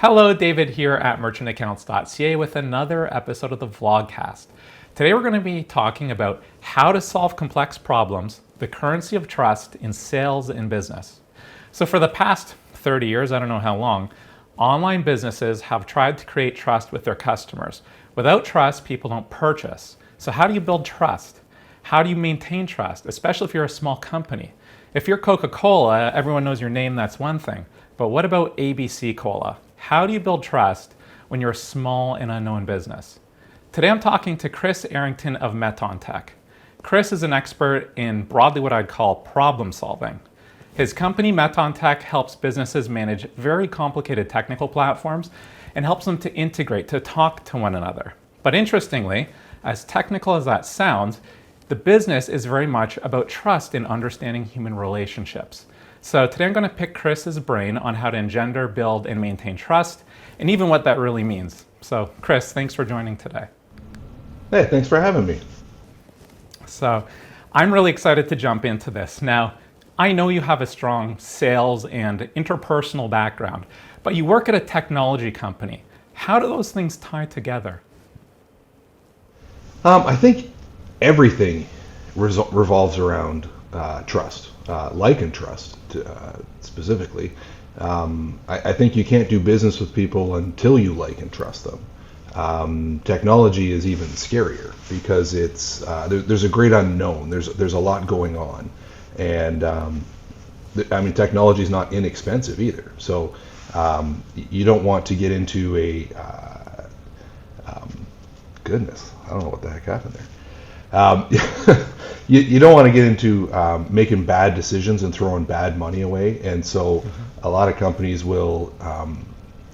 Hello, David here at merchantaccounts.ca with another episode of the Vlogcast. Today we're going to be talking about how to solve complex problems, the currency of trust in sales and business. So for the past 30 years, I don't know how long, online businesses have tried to create trust with their customers. Without trust, people don't purchase. So how do you build trust? How do you maintain trust, especially if you're a small company? If you're Coca-Cola, everyone knows your name, that's one thing. But what about ABC Cola? How do you build trust when you're a small and unknown business? Today I'm talking to Chris Errington of Metontec. Chris is an expert in broadly what I'd call problem solving. His company Metontec helps businesses manage very complicated technical platforms and helps them to integrate, to talk to one another. But interestingly, as technical as that sounds, the business is very much about trust and understanding human relationships. So today I'm going to pick Chris's brain on how to engender, build, and maintain trust, and even what that really means. So Chris, thanks for joining today. Hey, thanks for having me. So I'm really excited to jump into this. Now, I know you have a strong sales and interpersonal background, but you work at a technology company. How do those things tie together? I think everything revolves around trust, like and trust specifically. I think you can't do business with people until you like and trust them. Technology is even scarier because there's a great unknown. There's a lot going on, and technology is not inexpensive either. So you don't want to get into goodness, I don't know what the heck happened there. You don't want to get into making bad decisions and throwing bad money away, and so a lot of companies will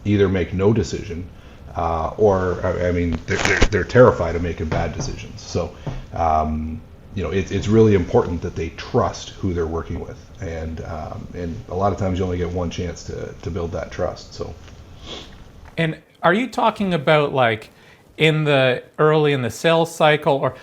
either make no decision or they're terrified of making bad decisions. So it's really important that they trust who they're working with, and a lot of times you only get one chance to build that trust. So, and are you talking about like in the sales cycle, or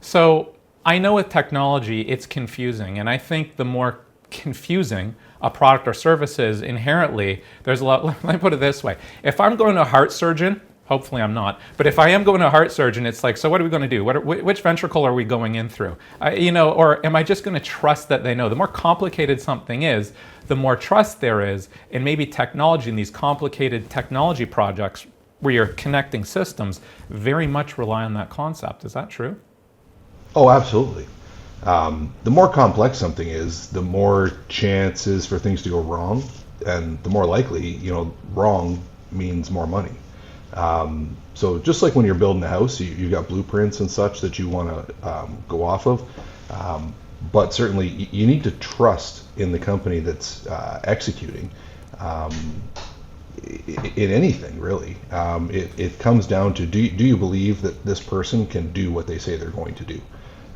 so I know with technology it's confusing, and I think the more confusing a product or service is inherently, there's a lot. Let me put it this way: if I'm going to a heart surgeon, hopefully I'm not, but if I am going to a heart surgeon, it's like, so what are we going to do? Which ventricle are we going in through? Or am I just going to trust that they know? The more complicated something is, the more trust there is, and maybe technology in these complicated technology projects where you're connecting systems very much rely on that concept. Is that true? Oh, absolutely. The more complex something is, the more chances for things to go wrong, and the more likely, wrong means more money. So just like when you're building a house, you've got blueprints and such that you want to go off of, but certainly you need to trust in the company that's executing. In anything, really. It comes down to, do you believe that this person can do what they say they're going to do?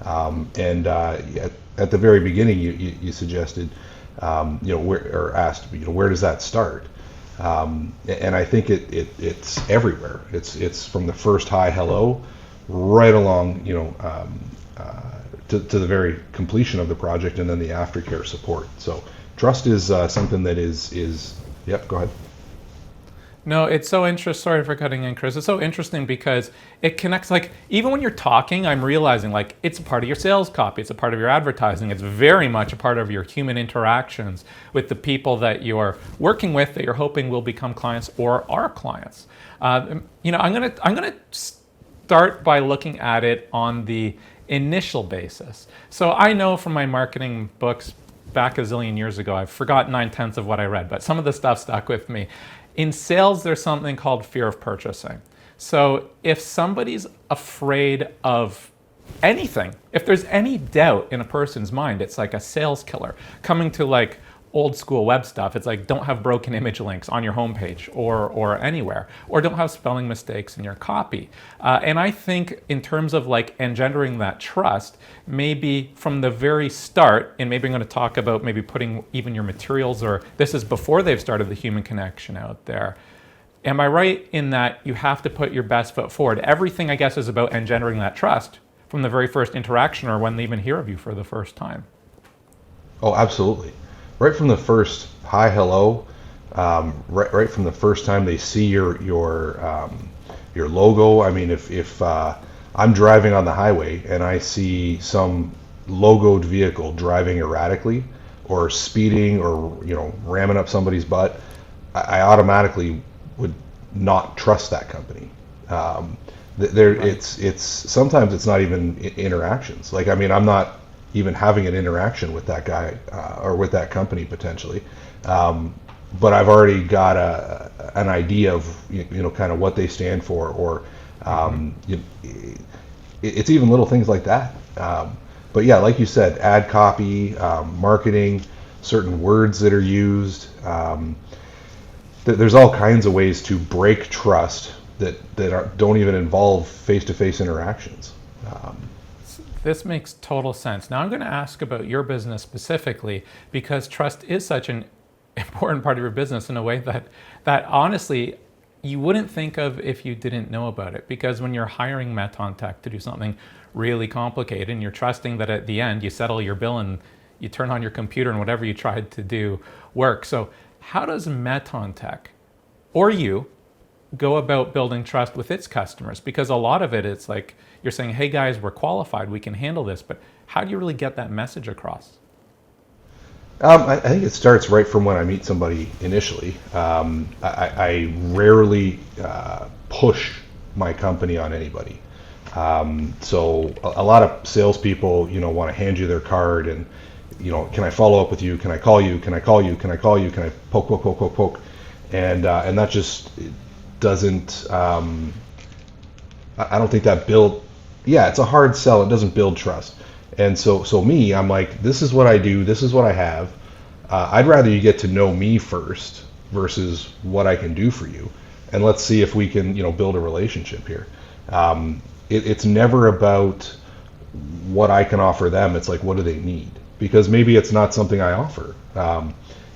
At the very beginning, you suggested, where does that start? And I think it's everywhere. It's from the first hi, hello, right along, to the very completion of the project, and then the aftercare support. So trust is something that is. Yep. Go ahead. No, it's so interesting. Sorry for cutting in, Chris. It's so interesting because it connects, like, even when you're talking, I'm realizing, like, it's a part of your sales copy. It's a part of your advertising. It's very much a part of your human interactions with the people that you're working with, that you're hoping will become clients or are clients. I'm gonna start by looking at it on the initial basis. So I know from my marketing books back a zillion years ago, I've forgotten 9/10 of what I read, but some of the stuff stuck with me. In sales, there's something called fear of purchasing. So if somebody's afraid of anything, if there's any doubt in a person's mind, it's like a sales killer. Coming to like old school web stuff, it's like, don't have broken image links on your homepage or anywhere, or don't have spelling mistakes in your copy. And I think in terms of like engendering that trust, maybe from the very start, and maybe I'm going to talk about maybe putting even your materials, or this is before they've started the human connection out there. Am I right in that you have to put your best foot forward? Everything, I guess, is about engendering that trust from the very first interaction or when they even hear of you for the first time. Oh, absolutely. Right from the first hi, hello, right from the first time they see your logo. I mean, if I'm driving on the highway and I see some logoed vehicle driving erratically or speeding or ramming up somebody's butt, I automatically would not trust that company. There, Right. it's sometimes it's not even interactions. Like, I mean, I'm not even having an interaction with that guy or with that company potentially, but I've already got an idea of kind of what they stand for, or it's even little things like that. But yeah, like you said, ad copy, marketing, certain words that are used. There's all kinds of ways to break trust that don't even involve face-to-face interactions. Um, This makes total sense. Now I'm going to ask about your business specifically because trust is such an important part of your business in a way that honestly you wouldn't think of if you didn't know about it. Because when you're hiring Metontec to do something really complicated and you're trusting that at the end you settle your bill and you turn on your computer and whatever you tried to do works. So how does Metontec or you go about building trust with its customers? Because a lot of it, it's like you're saying, hey guys, we're qualified, we can handle this, but how do you really get that message across? I think it starts right from when I meet somebody initially. I rarely push my company on anybody. So a lot of salespeople, want to hand you their card and, can I follow up with you? Can I call you? Can I call you? Can I call you? Can I poke, poke, poke, poke, poke? And that just doesn't. I don't think that build. Yeah, it's a hard sell. It doesn't build trust. And so me, I'm like, this is what I do. This is what I have. I'd rather you get to know me first versus what I can do for you, and let's see if we can, build a relationship here. It's never about what I can offer them. It's like, what do they need? Because maybe it's not something I offer.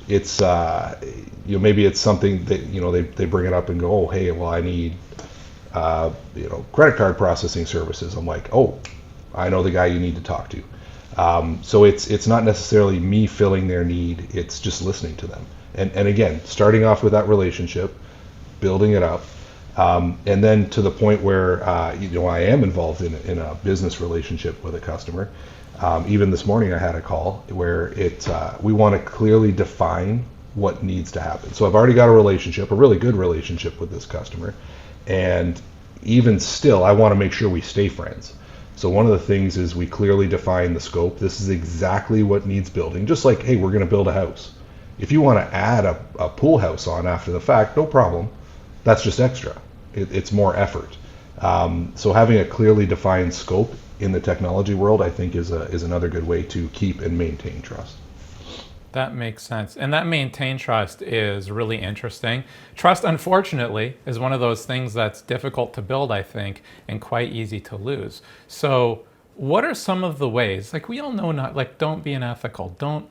It's maybe it's something that they bring it up and go, oh hey, well I need credit card processing services. I'm like, oh, I know the guy you need to talk to. So it's not necessarily me filling their need. It's just listening to them. And again, starting off with that relationship, building it up, and then to the point where I am involved in a business relationship with a customer. Even this morning, I had a call where we want to clearly define what needs to happen. So I've already got a relationship, a really good relationship with this customer, and even still, I want to make sure we stay friends. So one of the things is we clearly define the scope. This is exactly what needs building. Just like, hey, we're going to build a house. If you want to add a pool house on after the fact, no problem. That's just extra. It's more effort. So having a clearly defined scope in the technology world, I think, is another good way to keep and maintain trust. That makes sense. And that maintain trust is really interesting. Trust, unfortunately, is one of those things that's difficult to build, I think, and quite easy to lose. So what are some of the ways, like we all know, not like, don't be unethical, don't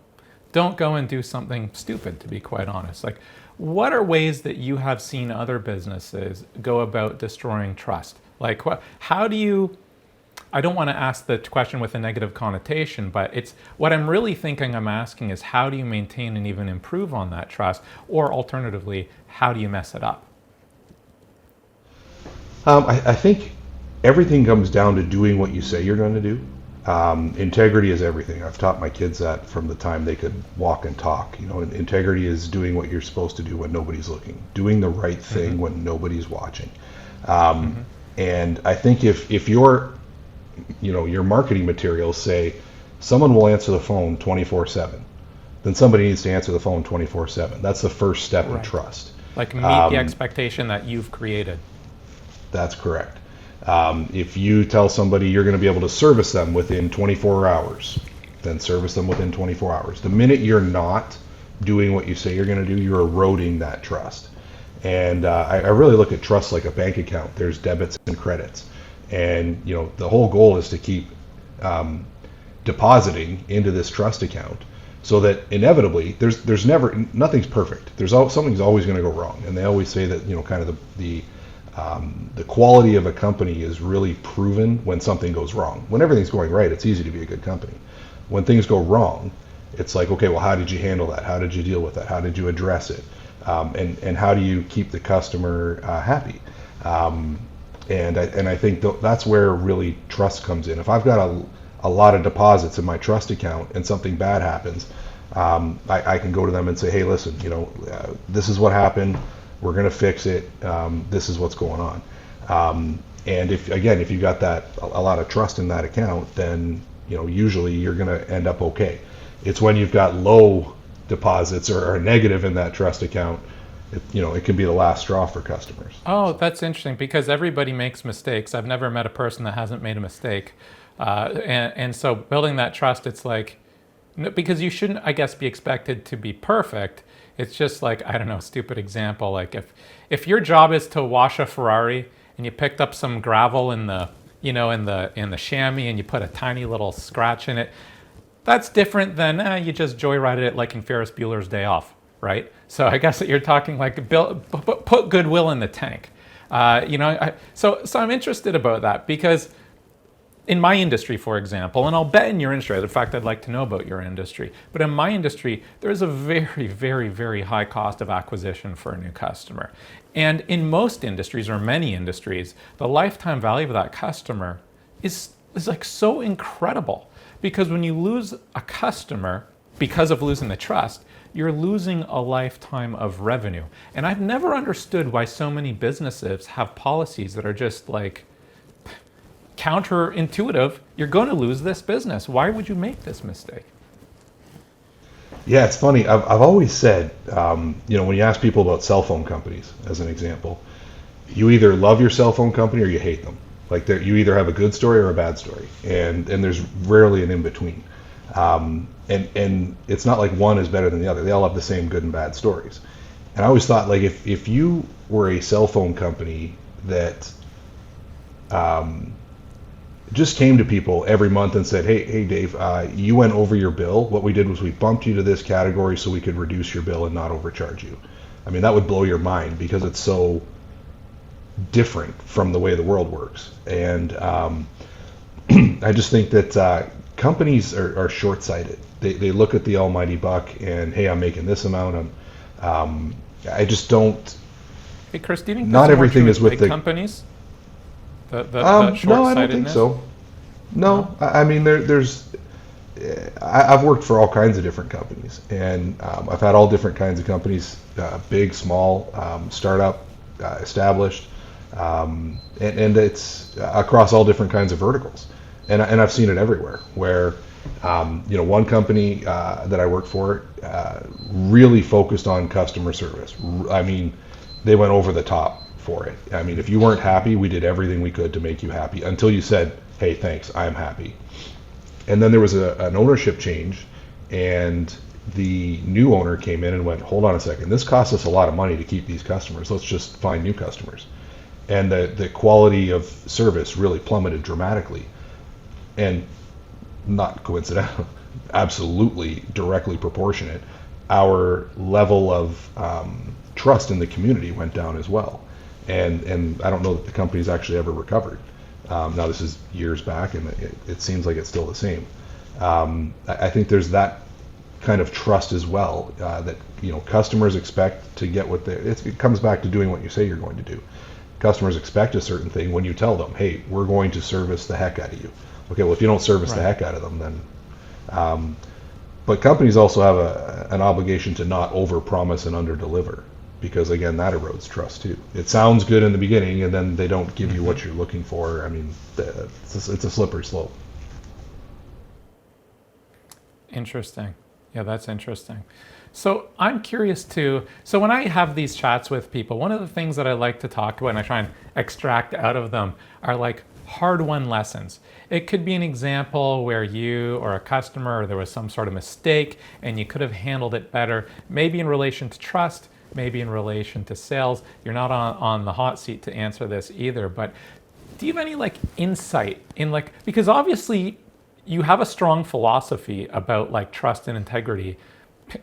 go and do something stupid, to be quite honest. Like, what are ways that you have seen other businesses go about destroying trust? Like, how do you, I don't want to ask the question with a negative connotation, but it's what I'm really thinking I'm asking is how do you maintain and even improve on that trust? Or alternatively, how do you mess it up? I think everything comes down to doing what you say you're going to do. Integrity is everything. I've taught my kids that from the time they could walk and talk. Integrity is doing what you're supposed to do when nobody's looking, doing the right thing when nobody's watching. And I think if your marketing materials say someone will answer the phone 24/7, then somebody needs to answer the phone 24/7. That's the first step in trust. Like meet the expectation that you've created. That's correct. If you tell somebody you're going to be able to service them within 24 hours, then service them within 24 hours. The minute you're not doing what you say you're going to do, you're eroding that trust. And I really look at trust like a bank account. There's debits and credits. And the whole goal is to keep depositing into this trust account so that inevitably there's never, nothing's perfect. Something's always going to go wrong. And they always say that kind of the quality of a company is really proven when something goes wrong. When everything's going right, it's easy to be a good company. When things go wrong, it's like, okay, well, how did you handle that? How did you deal with that? How did you address it? and how do you keep the customer happy? And I think that's where really trust comes in. If I've got a lot of deposits in my trust account and something bad happens, I can go to them and say, hey, listen, this is what happened. We're going to fix it. This is what's going on. And if you got a lot of trust in that account, then usually you're going to end up okay. It's when you've got low deposits or negative in that trust account, it can be the last straw for customers. Oh, that's interesting, because everybody makes mistakes. I've never met a person that hasn't made a mistake. And so building that trust, it's like, because you shouldn't, I guess, be expected to be perfect. It's just like, I don't know, stupid example. Like if your job is to wash a Ferrari and you picked up some gravel in the chamois and you put a tiny little scratch in it, that's different than you just joyrided it like in Ferris Bueller's Day Off, right? So I guess that you're talking like put goodwill in the tank. So I'm interested about that, because in my industry, for example, and I'll bet in your industry, in fact, I'd like to know about your industry, but in my industry, there is a very, very, very high cost of acquisition for a new customer. And in most industries, or many industries, the lifetime value of that customer is like so incredible. Because when you lose a customer because of losing the trust, you're losing a lifetime of revenue. And I've never understood why so many businesses have policies that are just like counterintuitive. You're going to lose this business. Why would you make this mistake? Yeah, it's funny. I've always said, when you ask people about cell phone companies, as an example, you either love your cell phone company or you hate them. Like you either have a good story or a bad story, and there's rarely an in between. And it's not like one is better than the other. They all have the same good and bad stories. And I always thought, like, if you were a cell phone company that just came to people every month and said, hey Dave, you went over your bill. What we did was we bumped you to this category so we could reduce your bill and not overcharge you. I mean, that would blow your mind, because it's so different from the way the world works. And I just think that companies are short-sighted. They look at the almighty buck and, hey, I'm making this amount. I just don't. Hey, Chris, do you think not that's everything more true is with big the companies? The No, I don't think so. No, I mean I've worked for all kinds of different companies, and I've had all different kinds of companies, big, small, startup, established, and it's across all different kinds of verticals, and I've seen it everywhere. Where one company that I worked for really focused on customer service. I mean, they went over the top for it. I mean, if you weren't happy, we did everything we could to make you happy until you said, hey, thanks, I'm happy. And then there was an ownership change, and the new owner came in and went, hold on a second, this costs us a lot of money to keep these customers. Let's just find new customers. And the quality of service really plummeted dramatically. And not coincidental, absolutely directly proportionate, our level of trust in the community went down as well. And I don't know that the company's actually ever recovered. Now this is years back, and it seems like it's still the same. I think there's that kind of trust as well, that customers expect to get what it comes back to doing what you say you're going to do. Customers expect a certain thing when you tell them, hey, we're going to service the heck out of you. Okay, well, if you don't service the heck out of them, then but companies also have an obligation to not overpromise and underdeliver, because again, that erodes trust too. It sounds good in the beginning, and then they don't give you what you're looking for. I mean, it's a slippery slope. Interesting. Yeah, that's interesting. So I'm curious too. So when I have these chats with people, one of the things that I like to talk about and I try and extract out of them are like hard-won lessons. It could be an example where you or a customer, or there was some sort of mistake and you could have handled it better, maybe in relation to trust, maybe in relation to sales. You're not on the hot seat to answer this either, but do you have any like insight in like, because obviously you have a strong philosophy about like trust and integrity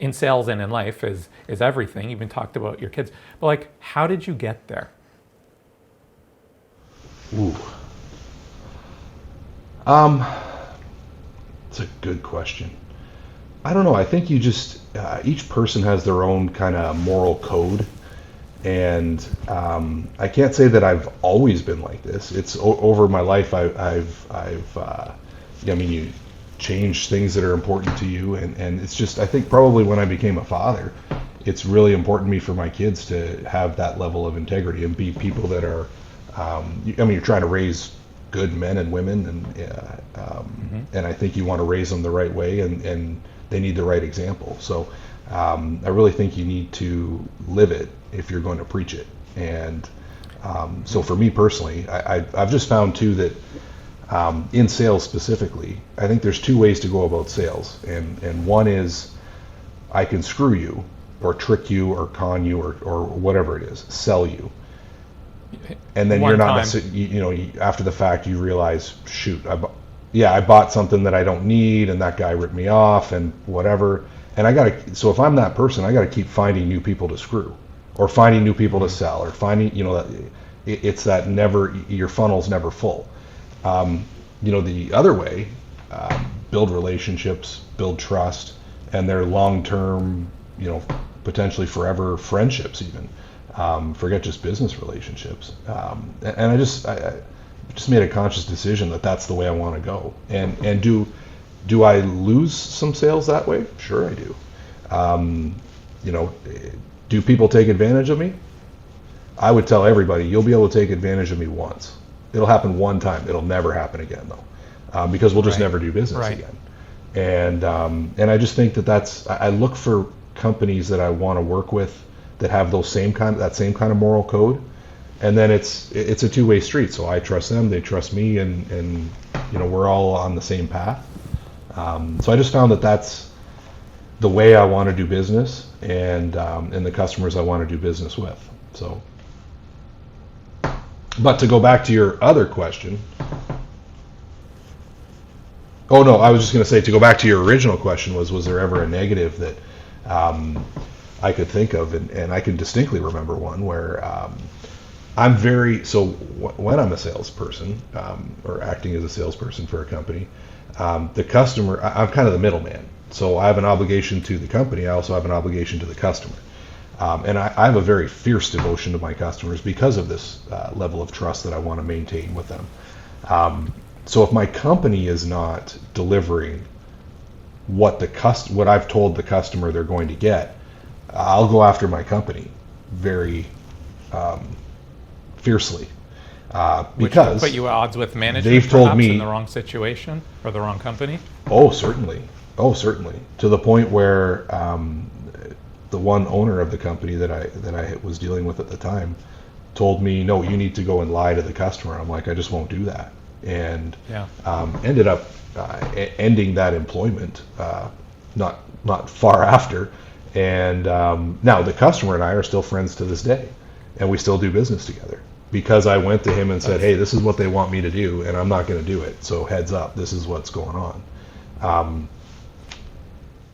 in sales and in life is everything. You've been talked about your kids, but like, how did you get there? Ooh. It's a good question. I don't know. I think you just each person has their own kind of moral code, and I can't say that I've always been like this. It's over my life. I mean, you change things that are important to you, and it's just I think probably when I became a father, it's really important to me for my kids to have that level of integrity and be people that are. I mean, you're trying to raise good men and women, and I think you want to raise them the right way, and they need the right example. So I really think you need to live it if you're going to preach it. And so for me personally, I've just found too that in sales specifically, I think there's two ways to go about sales, and one is I can screw you or trick you or con you or whatever it is, sell you. And then you're not necessarily, after the fact you realize, shoot, I bought something that I don't need, and that guy ripped me off, and whatever. And so if I'm that person, I gotta keep finding new people to screw, or finding new people to sell, or finding, it's that your funnel's never full. The other way, build relationships, build trust, and they're long-term, potentially forever friendships even. Forget just business relationships. And I just made a conscious decision that that's the way I want to go. And do I lose some sales that way? Sure I do. Do people take advantage of me? I would tell everybody, you'll be able to take advantage of me once. It'll happen one time. It'll never happen again though, because we'll just never do business again. And I just think I look for companies that I want to work with that have that same kind of moral code, and then it's a two-way street. So I trust them, they trust me, and we're all on the same path. So I just found that that's the way I want to do business, and the customers I want to do business with. So, but to go back to your other question. Oh no, I was just going to say, to go back to your original question, was there ever a negative that I could think of, and I can distinctly remember one where when I'm a salesperson, or acting as a salesperson for a company, the customer, I'm kind of the middleman. So I have an obligation to the company. I also have an obligation to the customer. And I have a very fierce devotion to my customers because of this level of trust that I want to maintain with them. So if my company is not delivering what I've told the customer they're going to get, I'll go after my company very fiercely, because which put you at odds with management. They've told me in the wrong situation or the wrong company. Oh, certainly, to the point where the one owner of the company that I was dealing with at the time told me, "No, you need to go and lie to the customer." I'm like, "I just won't do that," and ended up ending that employment not far after. And now the customer and I are still friends to this day, and we still do business together because I went to him and said, "Hey, this is what they want me to do, and I'm not going to do it. So heads up, this is what's going on."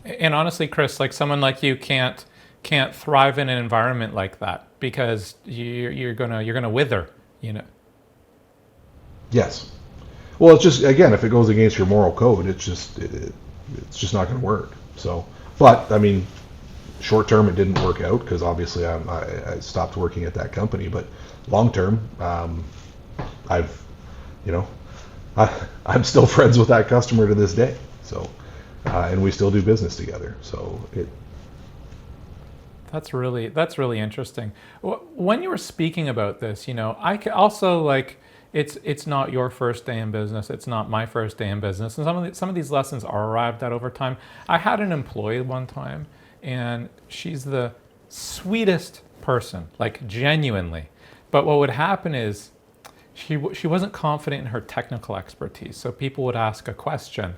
And honestly, Chris, like someone like you can't thrive in an environment like that because you're gonna wither, Yes. Well, it's just, again, if it goes against your moral code, it's just not going to work. So, but I mean, short term it didn't work out because obviously I stopped working at that company. But long term, I'm still friends with that customer to this day. So, and we still do business together. So That's really interesting. When you were speaking about this, I also like. It's not your first day in business. It's not my first day in business. And some of these lessons are arrived at over time. I had an employee one time, and she's the sweetest person, like genuinely. But what would happen is she wasn't confident in her technical expertise. So people would ask a question,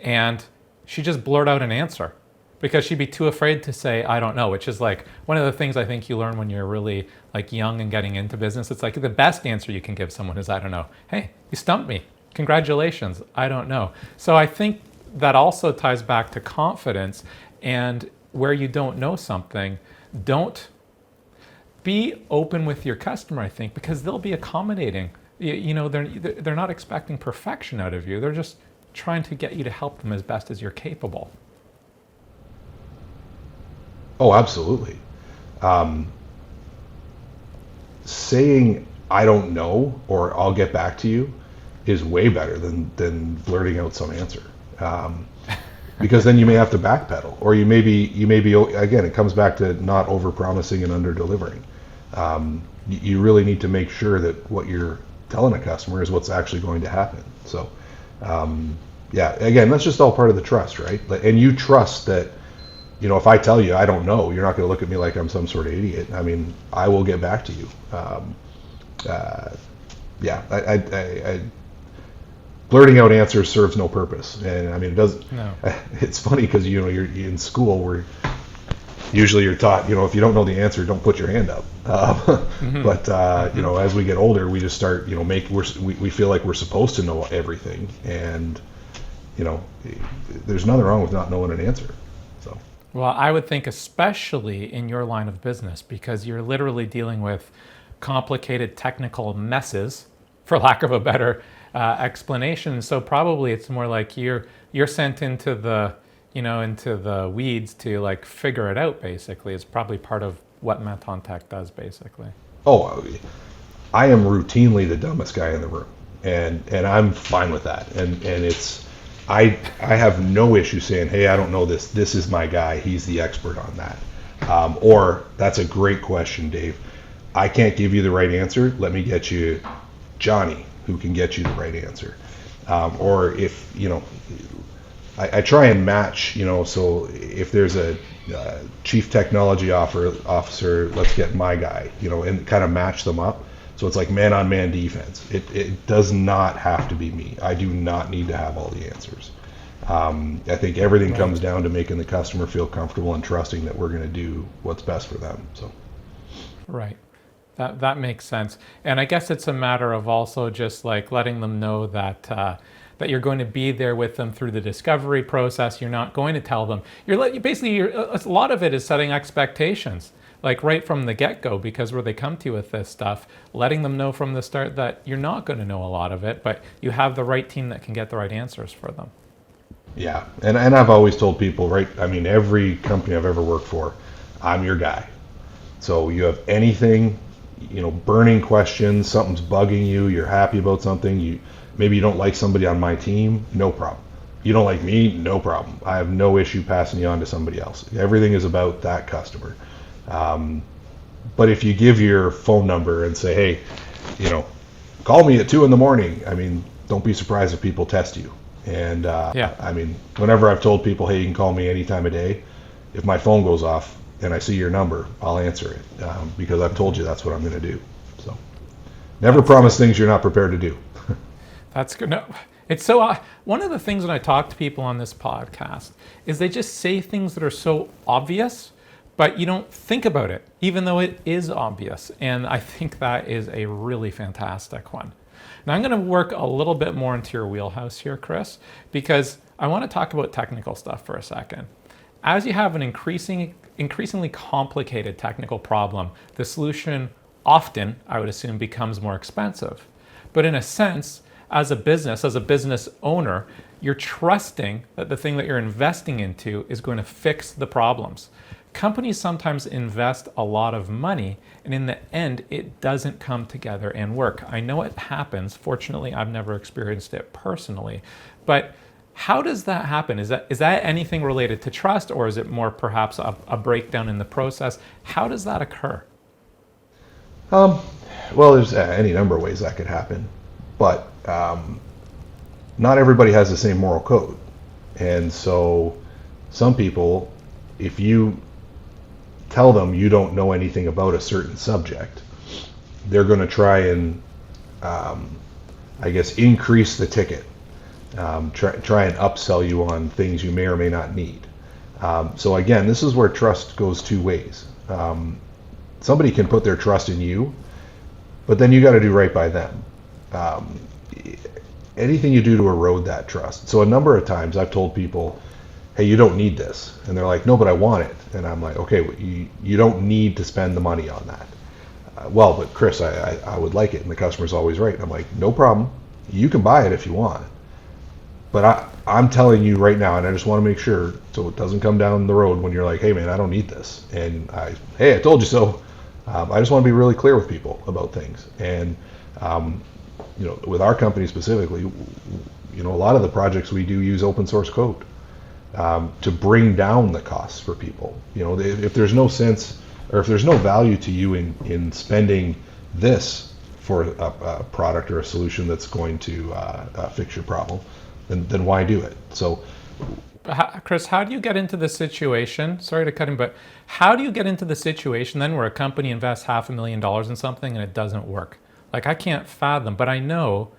and she just blurt out an answer because she'd be too afraid to say, "I don't know," which is like one of the things I think you learn when you're really like young and getting into business. It's like the best answer you can give someone is, "I don't know." Hey, you stumped me. Congratulations. I don't know. So I think that also ties back to confidence, and where you don't know something, don't be open with your customer, I think, because they'll be accommodating. They're not expecting perfection out of you. They're just trying to get you to help them as best as you're capable. Oh, absolutely. Um, Saying I don't know or I'll get back to you is way better than blurting out some answer. Um, because then you may have to backpedal, or you may be again. It comes back to not over promising and under delivering. You really need to make sure that what you're telling a customer is what's actually going to happen. So, yeah, again, that's just all part of the trust, right? And you trust that, if I tell you I don't know, you're not going to look at me like I'm some sort of idiot. I mean, I will get back to you. Yeah, I blurting out answers serves no purpose, and I mean it doesn't. No. It's funny because you're in school where usually you're taught, if you don't know the answer, don't put your hand up. But as we get older, we just start, we feel like we're supposed to know everything, and there's nothing wrong with not knowing an answer. So. Well, I would think especially in your line of business, because you're literally dealing with complicated technical messes, for lack of a better explanation. So probably it's more like you're sent into the into the weeds to like figure it out. Basically, it's probably part of what Metontec does. Basically. Oh, I am routinely the dumbest guy in the room, and I'm fine with that. And it's I have no issue saying, hey, I don't know this. This is my guy. He's the expert on that. Or that's a great question, Dave. I can't give you the right answer. Let me get you Johnny, who can get you the right answer. Or if, I try and match, so if there's a chief technology officer, let's get my guy, and kind of match them up. So it's like man-on-man defense. It does not have to be me. I do not need to have all the answers. I think everything comes down to making the customer feel comfortable and trusting that we're going to do what's best for them. So. Right. That makes sense. And I guess it's a matter of also just like letting them know that that you're going to be there with them through the discovery process. You're not going to tell them. A lot of it is setting expectations, like right from the get-go, because where they come to you with this stuff, letting them know from the start that you're not going to know a lot of it, but you have the right team that can get the right answers for them. Yeah, and I've always told people, right? I mean, every company I've ever worked for, I'm your guy. So you have anything, burning questions, something's bugging you, you're happy about something, maybe you don't like somebody on my team, no problem. You don't like me, no problem. I have no issue passing you on to somebody else. Everything is about that customer. But if you give your phone number and say, hey, call me at 2 a.m, I mean, don't be surprised if people test you. And I mean, whenever I've told people, hey, you can call me any time of day, if my phone goes off and I see your number, I'll answer it, because I've told you that's what I'm going to do. So never promise things you're not prepared to do. That's good. No, it's so one of the things when I talk to people on this podcast is they just say things that are so obvious, but you don't think about it, even though it is obvious. And I think that is a really fantastic one. Now I'm going to work a little bit more into your wheelhouse here, Chris, because I want to talk about technical stuff for a second. As you have an increasingly complicated technical problem, the solution often, I would assume, becomes more expensive. But in a sense, as a business owner, you're trusting that the thing that you're investing into is going to fix the problems. Companies sometimes invest a lot of money, and in the end, it doesn't come together and work. I know it happens. Fortunately, I've never experienced it personally. But how does that happen? Is that anything related to trust, or is it more perhaps a breakdown in the process? How does that occur? Well, there's any number of ways that could happen, but not everybody has the same moral code. And so some people, if you tell them you don't know anything about a certain subject, they're going to try and, increase the ticket. Try and upsell you on things you may or may not need. So again, this is where trust goes two ways. Somebody can put their trust in you, but then you got to do right by them. Anything you do to erode that trust. So a number of times I've told people, hey, you don't need this. And they're like, no, but I want it. And I'm like, okay, well, you don't need to spend the money on that. Well, but Chris, I would like it. And the customer's always right. And I'm like, no problem. You can buy it if you want. But I'm telling you right now, and I just want to make sure so it doesn't come down the road when you're like, hey man, I don't need this, and hey, I told you so. I just want to be really clear with people about things, and with our company specifically, a lot of the projects we do use open source code to bring down the costs for people. If there's no sense or if there's no value to you in spending this for a product or a solution that's going to fix your problem, then why do it? So, Chris, how do you get into the situation? Sorry to cut him, but how do you get into the situation then where a company invests $500,000 in something and it doesn't work? Like, I can't fathom, but I know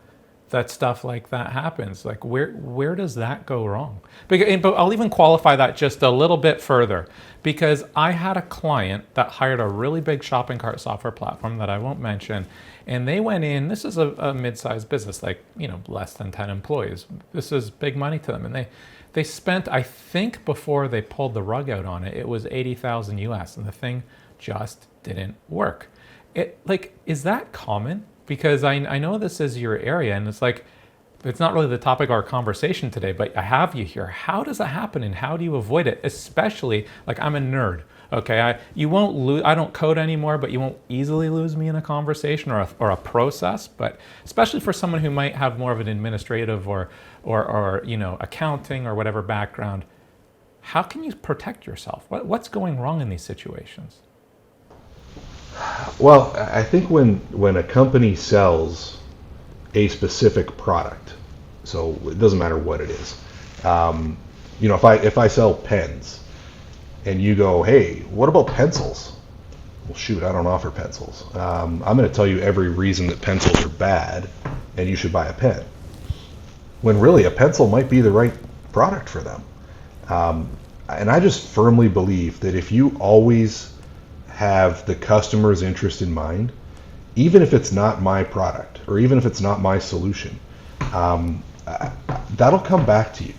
that stuff like that happens. Like, where does that go wrong? But I'll even qualify that just a little bit further, because I had a client that hired a really big shopping cart software platform that I won't mention, and they went in. This is a mid-sized business, like less than 10 employees. This is big money to them, and they spent, I think, before they pulled the rug out on it, it was 80,000 US, and the thing just didn't work. Is that common? Because I know this is your area, and it's not really the topic of our conversation today, but I have you here. How does that happen, and how do you avoid it? Especially, I'm a nerd, okay? You won't lose, I don't code anymore, but you won't easily lose me in a conversation or a process. But especially for someone who might have more of an administrative or accounting or whatever background, how can you protect yourself? What's going wrong in these situations? Well, I think when a company sells a specific product, so it doesn't matter what it is. If I sell pens, and you go, hey, what about pencils? Well, shoot, I don't offer pencils. I'm going to tell you every reason that pencils are bad, and you should buy a pen. When really a pencil might be the right product for them. And I just firmly believe that if you always have the customer's interest in mind, even if it's not my product or even if it's not my solution, that'll come back to you.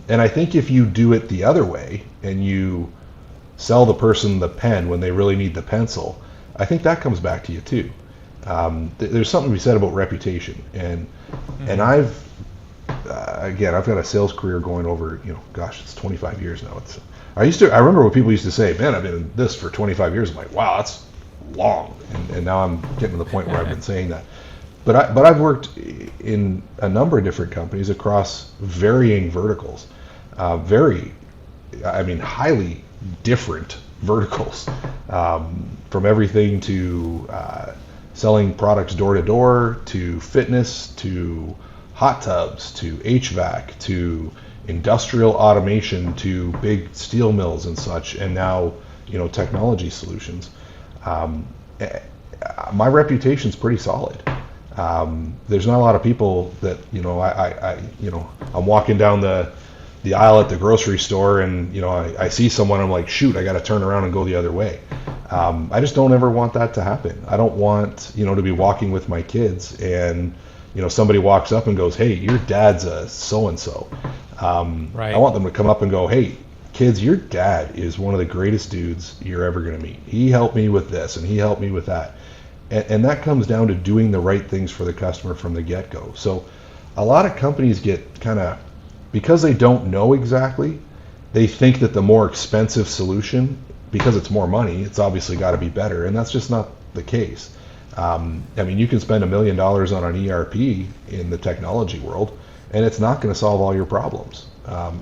And I think if you do it the other way and you sell the person the pen when they really need the pencil, I think that comes back to you too. There's something to be said about reputation, and I've got a sales career going over, it's 25 years now. I remember what people used to say, man, I've been in this for 25 years. I'm like, wow, that's long. And now I'm getting to the point where I've been saying that. But I've worked in a number of different companies across varying verticals, highly different verticals, from everything to selling products door to door, to fitness, to hot tubs, to HVAC, to industrial automation, to big steel mills and such, and now technology solutions. My reputation's pretty solid. There's not a lot of people that I'm walking down the aisle at the grocery store and I see someone, I'm like, shoot, I got to turn around and go the other way. I just don't ever want that to happen. I don't want to be walking with my kids and somebody walks up and goes, hey, your dad's a so-and-so. Right. I want them to come up and go, hey, kids, your dad is one of the greatest dudes you're ever going to meet. He helped me with this and he helped me with that. And that comes down to doing the right things for the customer from the get-go. So a lot of companies get because they don't know exactly, they think that the more expensive solution, because it's more money, it's obviously got to be better. And that's just not the case. You can spend $1 million on an ERP in the technology world, and it's not going to solve all your problems.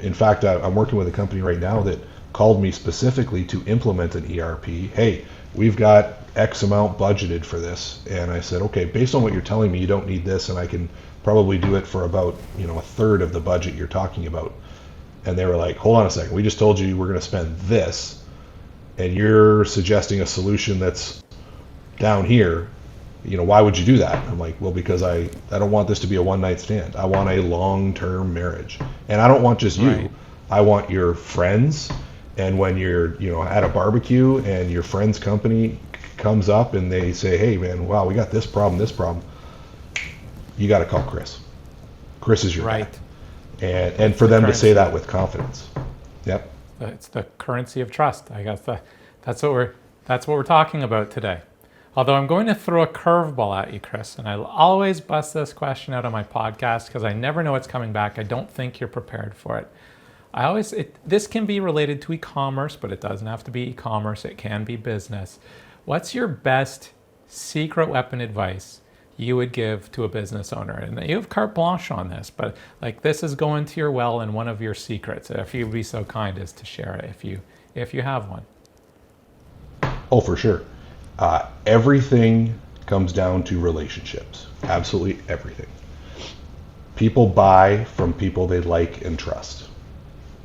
In fact, I'm working with a company right now that called me specifically to implement an ERP. Hey, we've got X amount budgeted for this. And I said, okay, based on what you're telling me, you don't need this, and I can probably do it for about a third of the budget you're talking about. And they were like, hold on a second, we just told you we're going to spend this, and you're suggesting a solution that's down here. Why would you do that? I'm like, well, because I don't want this to be a one-night stand. I want a long-term marriage. And I don't want just you. Right. I want your friends. And when you're, at a barbecue and your friend's company comes up and they say, hey, man, wow, we got this problem, you got to call Chris. Chris is your right. guy. And for them to say that with confidence. Yep. It's the currency of trust. I guess that's what we're talking about today. Although I'm going to throw a curveball at you, Chris, and I always bust this question out on my podcast because I never know what's coming back. I don't think you're prepared for it. This can be related to e-commerce, but it doesn't have to be e-commerce. It can be business. What's your best secret weapon advice you would give to a business owner? And you have carte blanche on this, but like this is going to your well and one of your secrets. If you'd be so kind as to share it, if you have one. Oh, for sure. Everything comes down to relationships. Absolutely everything. People buy from people they like and trust.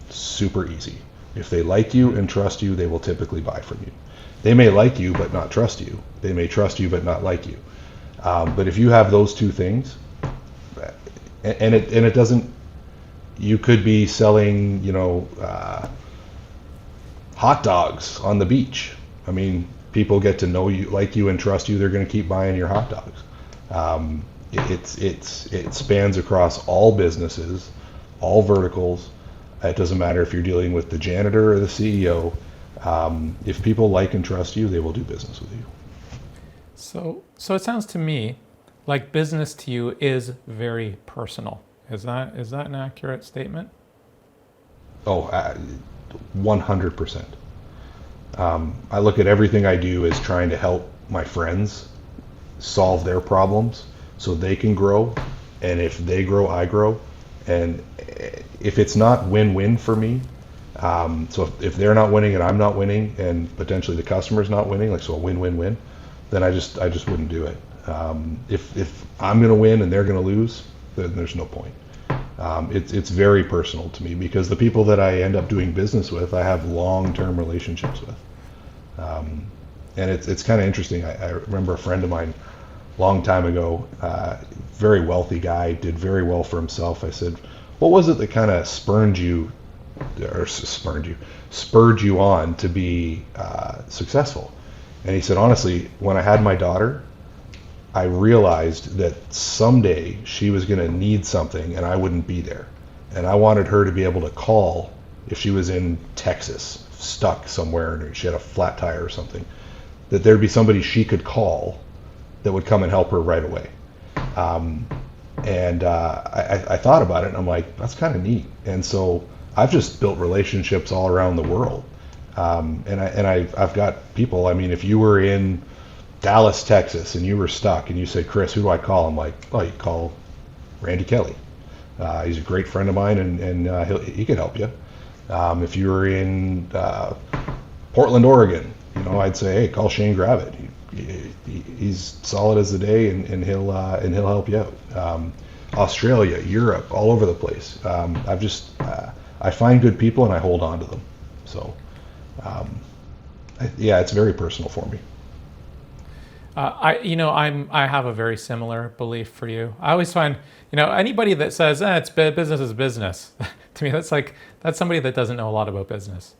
Super easy. If they like you and trust you, they will typically buy from you. They may like you but not trust you. They may trust you but not like you. But if you have those two things, and it doesn't, you could be selling, hot dogs on the beach. I mean, people get to know you, like you, and trust you. They're going to keep buying your hot dogs. It spans across all businesses, all verticals. It doesn't matter if you're dealing with the janitor or the CEO. If people like and trust you, they will do business with you. So it sounds to me like business to you is very personal. Is that an accurate statement? Oh, 100%. I look at everything I do as trying to help my friends solve their problems so they can grow. And if they grow, I grow. And if it's not win-win for me, so if they're not winning and I'm not winning and potentially the customer's not winning, like so a win-win-win, then I just wouldn't do it. If I'm going to win and they're going to lose, then there's no point. It's very personal to me because the people that I end up doing business with, I have long-term relationships with. And it's kind of interesting. I remember a friend of mine long time ago, very wealthy guy, did very well for himself. I said, what was it that kind of spurred you on to be successful? And he said, honestly, when I had my daughter, I realized that someday she was going to need something and I wouldn't be there. And I wanted her to be able to call if she was in Texas, stuck somewhere, and she had a flat tire or something, that there'd be somebody she could call that would come and help her right away. I thought about it and I'm like, that's kind of neat. And so I've just built relationships all around the world. I've got people, I mean, if you were in Dallas, Texas, and you were stuck and you say, Chris, who do I call? I'm like, oh, you call Randy Kelly. He's a great friend of mine and he can help you. If you were in Portland, Oregon, I'd say, hey, call Shane Gravitt. He's solid as the day and he'll help you out. Australia, Europe, all over the place. I find good people and I hold on to them. So, it's very personal for me. I have a very similar belief for you. I always find, anybody that says it's business is business, to me that's somebody that doesn't know a lot about business,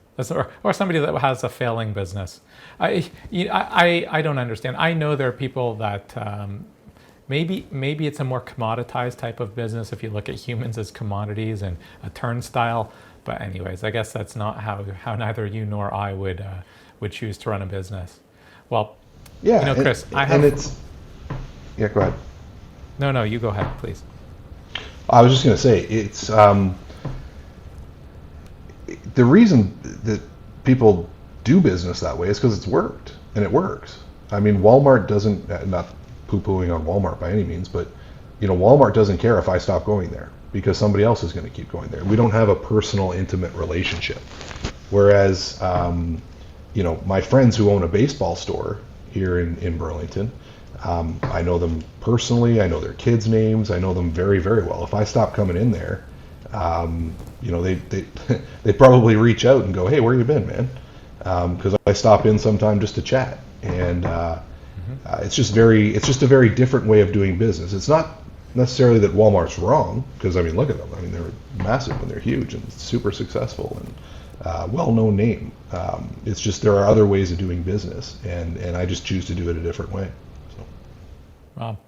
or somebody that has a failing business. I don't understand. I know there are people that maybe it's a more commoditized type of business if you look at humans as commodities and a turnstile. But anyways, I guess that's not how neither you nor I would choose to run a business. Well. Yeah, Chris, go ahead. No, you go ahead, please. I was just going to say, it's the reason that people do business that way is because it's worked, and it works. I mean, Walmart doesn't, not poo-pooing on Walmart by any means, but Walmart doesn't care if I stop going there because somebody else is going to keep going there. We don't have a personal, intimate relationship. Whereas, my friends who own a baseball store here in Burlington, I know them personally. I know their kids' names. I know them very, very well. If I stop coming in there, they probably reach out and go, "Hey, where you been, man?" Because I stop in sometime just to chat, and it's just a very different way of doing business. It's not necessarily that Walmart's wrong, because I mean, look at them. I mean, they're massive and they're huge and super successful and well-known name. It's just there are other ways of doing business, and I just choose to do it a different way. So. Well,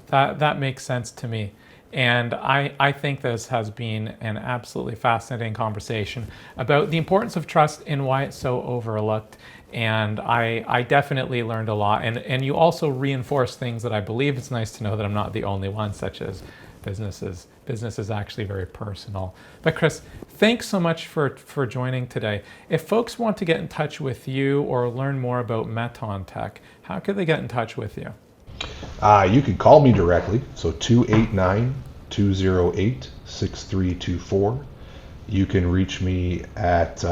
that makes sense to me. And I think this has been an absolutely fascinating conversation about the importance of trust and why it's so overlooked. And I definitely learned a lot. And you also reinforce things that I believe. It's nice to know that I'm not the only one, such as businesses. Business is actually very personal. But Chris, thanks so much for joining today. If folks want to get in touch with you or learn more about Metontec, how could they get in touch with you? You can call me directly, so 289-208-6324. You can reach me at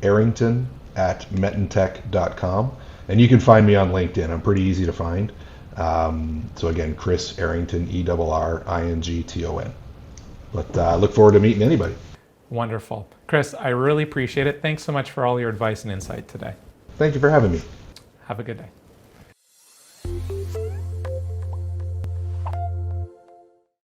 Errington@Metontec.com, and you can find me on LinkedIn. I'm pretty easy to find. So again, Chris Errington, Errington. But look forward to meeting anybody. Wonderful. Chris, I really appreciate it. Thanks so much for all your advice and insight today. Thank you for having me. Have a good day.